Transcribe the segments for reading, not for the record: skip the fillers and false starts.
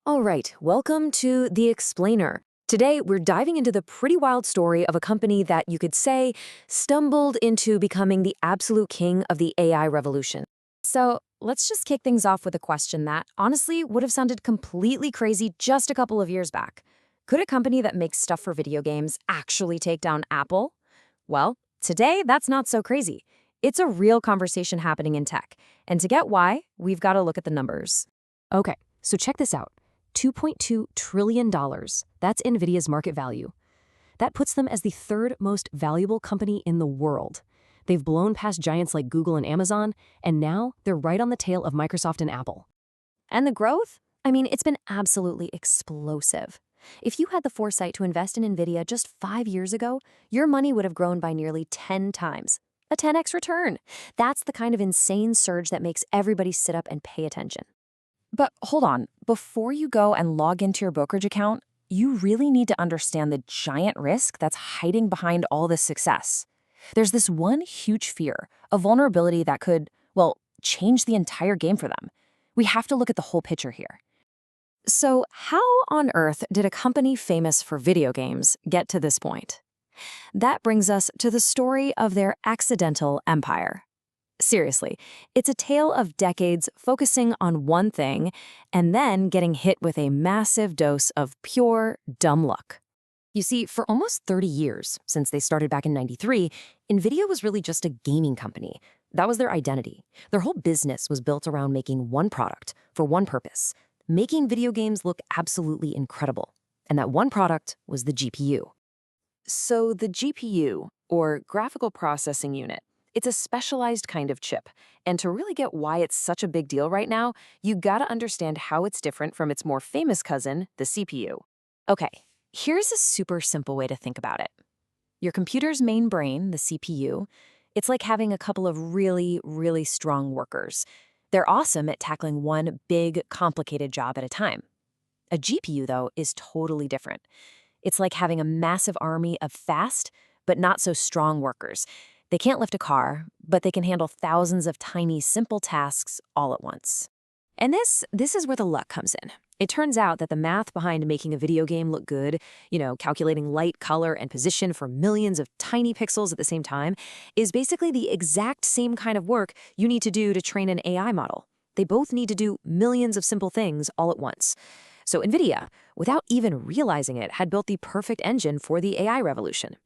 All right, welcome to The Explainer. Today, we're diving into the pretty wild story of a company that you could say stumbled into becoming the absolute king of the AI revolution. So, let's just kick things off with a question that honestly would have sounded completely crazy just a couple of years back. Could a company that makes stuff for video games actually take down Apple? Well, today, that's not so crazy. It's a real conversation happening in tech. And to get why, we've got to look at the numbers. Okay, so check this out. $2.2 trillion. That's Nvidia's market value. That puts them as the third most valuable company in the world. They've blown past giants like Google and Amazon, and now they're right on the tail of Microsoft and Apple. And the growth? I mean, it's been absolutely explosive. If you had the foresight to invest in Nvidia just 5 years ago, your money would have grown by nearly 10 times. A 10x return. That's the kind of insane surge that makes everybody sit up and pay attention. But hold on, before you go and log into your brokerage account, you really need to understand the giant risk that's hiding behind all this success. There's this one huge fear, a vulnerability that could, well, change the entire game for them. We have to look at the whole picture here. So, how on earth did a company famous for video games get to this point? That brings us to the story of their accidental empire. Seriously, it's a tale of decades focusing on one thing and then getting hit with a massive dose of pure dumb luck. You see, for almost 30 years, since they started back in '93, Nvidia was really just a gaming company. That was their identity. Their whole business was built around making one product for one purpose, making video games look absolutely incredible. And that one product was the GPU. So the GPU, or graphical processing unit, it's a specialized kind of chip. And to really get why it's such a big deal right now, you gotta understand how it's different from its more famous cousin, the CPU. Okay, here's a super simple way to think about it. Your computer's main brain, the CPU, it's like having a couple of really, really strong workers. They're awesome at tackling one big, complicated job at a time. A GPU, though, is totally different. It's like having a massive army of fast, but not so strong workers. They can't lift a car, but they can handle thousands of tiny, simple tasks all at once. And this is where the luck comes in. It turns out that the math behind making a video game look good, calculating light, color, and position for millions of tiny pixels at the same time, is basically the exact same kind of work you need to do to train an AI model. They both need to do millions of simple things all at once. So Nvidia, without even realizing it, had built the perfect engine for the AI revolution.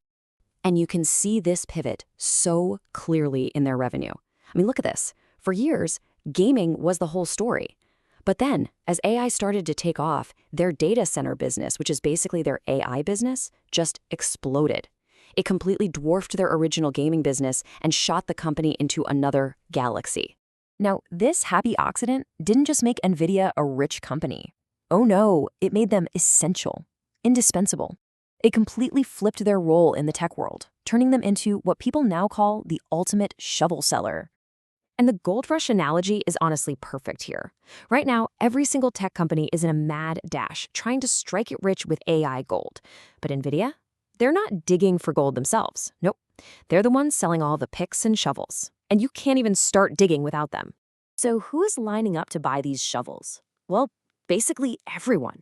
And you can see this pivot so clearly in their revenue. I mean, look at this. For years, gaming was the whole story. But then, as AI started to take off, their data center business, which is basically their AI business, just exploded. It completely dwarfed their original gaming business and shot the company into another galaxy. Now, this happy accident didn't just make Nvidia a rich company. Oh no, it made them essential, indispensable. It completely flipped their role in the tech world, turning them into what people now call the ultimate shovel seller. And the gold rush analogy is honestly perfect here. Right now, every single tech company is in a mad dash, trying to strike it rich with AI gold. But Nvidia? They're not digging for gold themselves. Nope. They're the ones selling all the picks and shovels. And you can't even start digging without them. So who is lining up to buy these shovels? Well, basically everyone.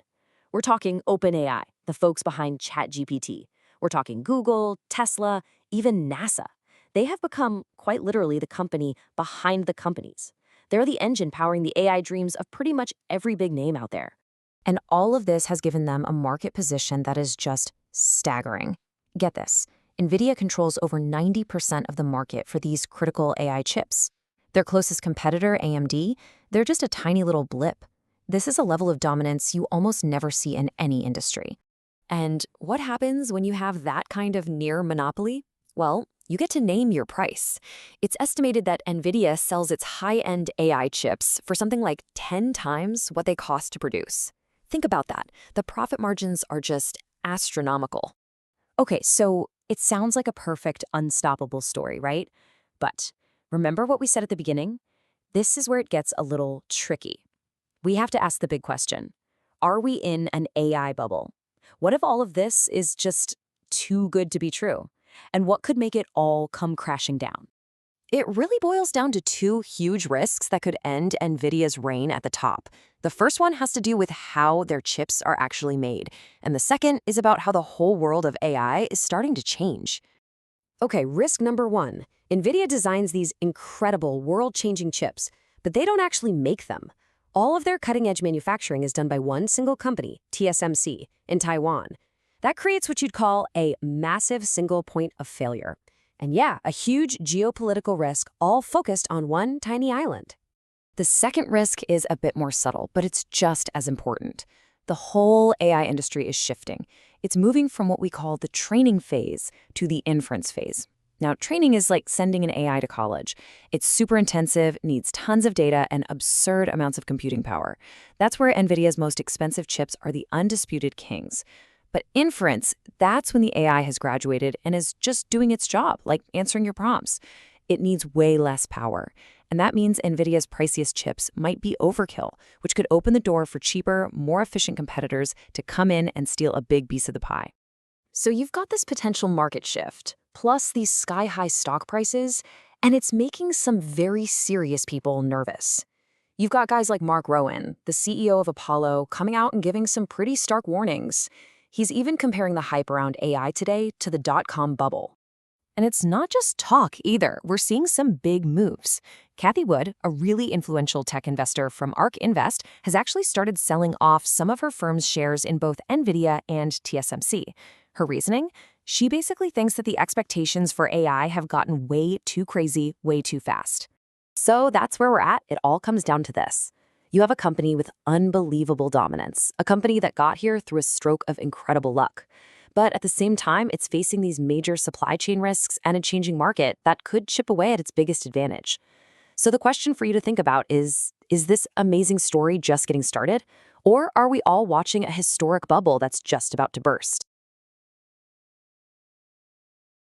We're talking OpenAI, the folks behind ChatGPT. We're talking Google, Tesla, even NASA. They have become, quite literally, the company behind the companies. They're the engine powering the AI dreams of pretty much every big name out there. And all of this has given them a market position that is just staggering. Get this, Nvidia controls over 90% of the market for these critical AI chips. Their closest competitor, AMD, they're just a tiny little blip. This is a level of dominance you almost never see in any industry. And what happens when you have that kind of near monopoly? Well, you get to name your price. It's estimated that Nvidia sells its high-end AI chips for something like 10 times what they cost to produce. Think about that. The profit margins are just astronomical. Okay, so it sounds like a perfect, unstoppable story, right? But remember what we said at the beginning? This is where it gets a little tricky. We have to ask the big question. Are we in an AI bubble? What if all of this is just too good to be true? And what could make it all come crashing down? It really boils down to two huge risks that could end Nvidia's reign at the top. The first one has to do with how their chips are actually made, and the second is about how the whole world of AI is starting to change. Okay, risk number one. Nvidia designs these incredible, world-changing chips, but they don't actually make them. All of their cutting-edge manufacturing is done by one single company, TSMC, in Taiwan. That creates what you'd call a massive single point of failure. And yeah, a huge geopolitical risk all focused on one tiny island. The second risk is a bit more subtle, but it's just as important. The whole AI industry is shifting. It's moving from what we call the training phase to the inference phase. Now, training is like sending an AI to college. It's super intensive, needs tons of data, and absurd amounts of computing power. That's where NVIDIA's most expensive chips are the undisputed kings. But inference, that's when the AI has graduated and is just doing its job, like answering your prompts. It needs way less power. And that means NVIDIA's priciest chips might be overkill, which could open the door for cheaper, more efficient competitors to come in and steal a big piece of the pie. So you've got this potential market shift, plus these sky-high stock prices, and it's making some very serious people nervous. You've got guys like Mark Rowan, the CEO of Apollo, coming out and giving some pretty stark warnings. He's even comparing the hype around AI today to the dot-com bubble. And it's not just talk either. We're seeing some big moves. Cathie Wood, a really influential tech investor from ARK Invest, has actually started selling off some of her firm's shares in both Nvidia and TSMC. Her reasoning? She basically thinks that the expectations for AI have gotten way too crazy, way too fast. So that's where we're at. It all comes down to this. You have a company with unbelievable dominance, a company that got here through a stroke of incredible luck. But at the same time, it's facing these major supply chain risks and a changing market that could chip away at its biggest advantage. So the question for you to think about is this amazing story just getting started? Or are we all watching a historic bubble that's just about to burst?